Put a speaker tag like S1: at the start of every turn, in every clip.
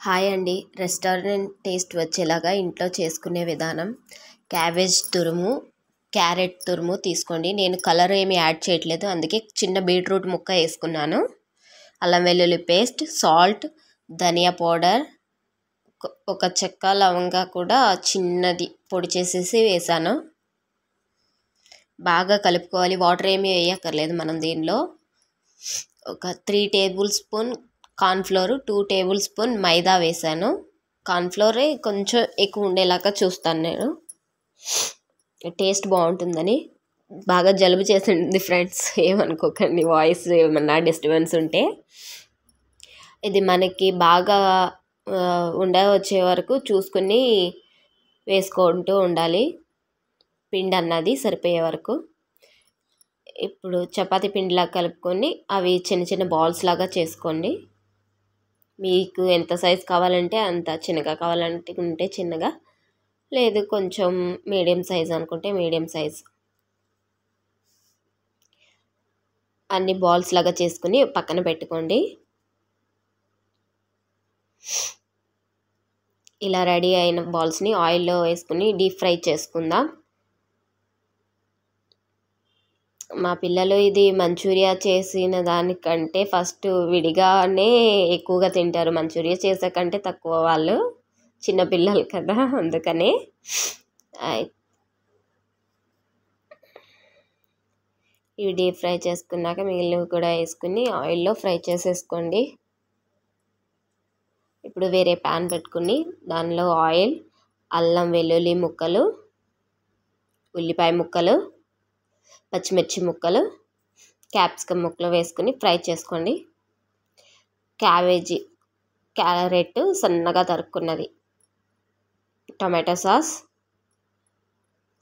S1: Hi అండి. Restaurant taste వచ్చేలాగా ఇంట్లో చేసుకునే విధానం. క్యాబేజ్ తురుము, క్యారెట్ తురుము తీసుకోండి. నేను కలర్ ఏమి యాడ్ చేయట్లేదు, అందుకే చిన్న బీట్రూట్ ముక్క వేసుకున్నాను. అల్లం వెల్లుల్లి పేస్ట్, సాల్ట్, ధనియా పౌడర్, ఒక చెక్క లవంగా కూడా చిన్నది పొడి చేసేసి వేసాను. బాగా కలుపుకోవాలి. వాటర్ ఏమీ వేయక్కర్లేదు మనం దీనిలో. ఒక 3 table spoon cornflour, 2 table spoon maida వేసాను. కార్న్ఫ్లోరే కొంచెం ఎక్కువ ఉండేలాగా చూస్తాను నేను, టేస్ట్ బాగుంటుందని. బాగా జలుబు చేసింది ఫ్రెండ్స్, ఏమనుకోకండి వాయిస్ ఏమన్నా డిస్టర్బెన్స్ ఉంటే. ఇది మనకి బాగా వచ్చే వరకు చూసుకుని వేసుకుంటూ ఉండాలి, పిండి అన్నది సరిపోయే వరకు. ఇప్పుడు చపాతీ పిండిలా కలుపుకొని అవి చిన్న చిన్న బాల్స్ లాగా చేసుకోండి. మీకు ఎంత సైజ్ కావాలంటే అంత, చిన్నగా కావాలంటే చిన్నగా, లేదు కొంచెం మీడియం సైజ్ అనుకుంటే మీడియం సైజ్. అన్ని బాల్స్ లాగా చేసుకుని పక్కన పెట్టుకోండి. ఇలా రెడీ అయిన బాల్స్ని ఆయిల్లో వేసుకుని డీప్ ఫ్రై చేసుకుందాం. మా పిల్లలు ఇది మంచూరియా చేసిన దానికంటే ఫస్ట్ విడిగానే ఎక్కువగా తింటారు. మంచూరియా చేసే కంటే తక్కువ, వాళ్ళు చిన్నపిల్లలు కదా, అందుకనే. ఇవి డీప్ ఫ్రై చేసుకున్నాక మిగిలినవి కూడా వేసుకుని ఆయిల్లో ఫ్రై చేసేసుకోండి. ఇప్పుడు వేరే ప్యాన్ పెట్టుకుని దానిలో ఆయిల్, అల్లం వెల్లుల్లి ముక్కలు, ఉల్లిపాయ ముక్కలు, పచ్చిమిర్చి ముక్కలు, క్యాప్సికమ్ ముక్కలు వేసుకుని ఫ్రై చేసుకోండి. క్యారెట్ సన్నగా తరుక్కున్నది, tomato sauce,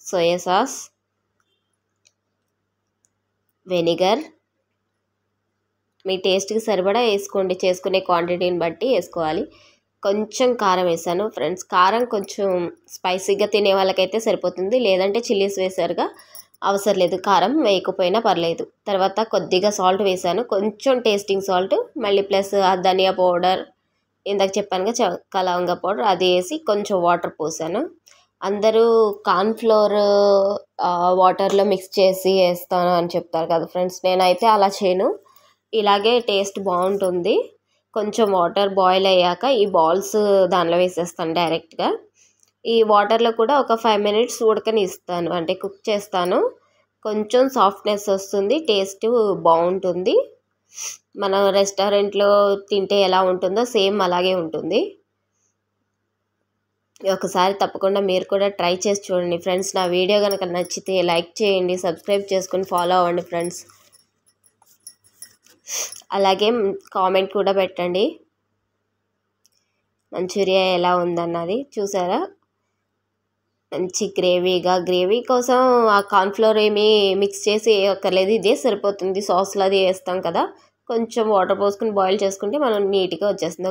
S1: soya sauce, vinegar, మీ టేస్ట్కి సరిపడా వేసుకోండి, చేసుకునే క్వాంటిటీని బట్టి వేసుకోవాలి. కొంచెం కారం వేసాను ఫ్రెండ్స్. కారం కొంచెం స్పైసీగా తినే వాళ్ళకైతే సరిపోతుంది, లేదంటే చిల్లీస్ వేసారుగా అవసరం లేదు, కారం వేయకపోయినా పర్లేదు. తర్వాత కొద్దిగా సాల్ట్ వేసాను, కొంచెం టేస్టింగ్ సాల్ట్, మళ్ళీ ప్లస్ ధనియా పౌడర్, ఇందాక చెప్పానుగా చెక్క లవంగా పౌడర్, అది వేసి కొంచెం వాటర్ పోసాను. అందరూ కార్న్ఫ్లోర్ వాటర్లో మిక్స్ చేసి వేస్తాను అని చెప్తారు కదా ఫ్రెండ్స్, నేనైతే అలా చేయను, ఇలాగే టేస్ట్ బాగుంటుంది. కొంచెం వాటర్ బాయిల్ అయ్యాక ఈ బాల్స్ దానిలో వేసేస్తాను డైరెక్ట్గా. ఈ వాటర్లో కూడా ఒక 5 minutes ఉడకనిస్తాను, అంటే కుక్ చేస్తాను. కొంచెం సాఫ్ట్నెస్ వస్తుంది, టేస్ట్ బాగుంటుంది. మనం రెస్టారెంట్లో తింటే ఎలా ఉంటుందో సేమ్ అలాగే ఉంటుంది. ఒకసారి తప్పకుండా మీరు కూడా ట్రై చేసి చూడండి ఫ్రెండ్స్. నా వీడియో కనుక నచ్చితే లైక్ చేయండి, సబ్స్క్రైబ్ చేసుకొని ఫాలో అవ్వండి ఫ్రెండ్స్. అలాగే కామెంట్ కూడా పెట్టండి మంచూరియా ఎలా ఉందన్నది. చూసారా, మంచి గ్రేవీ కోసం ఆ కార్న్ఫ్లోర్ ఏమీ మిక్స్ చేసి వేయక్కర్లేదు, ఇదే సరిపోతుంది. సాస్లో అది వేస్తాం కదా, కొంచెం వాటర్ పోసుకుని బాయిల్ చేసుకుంటే మనం నీట్గా వచ్చేస్తుంది.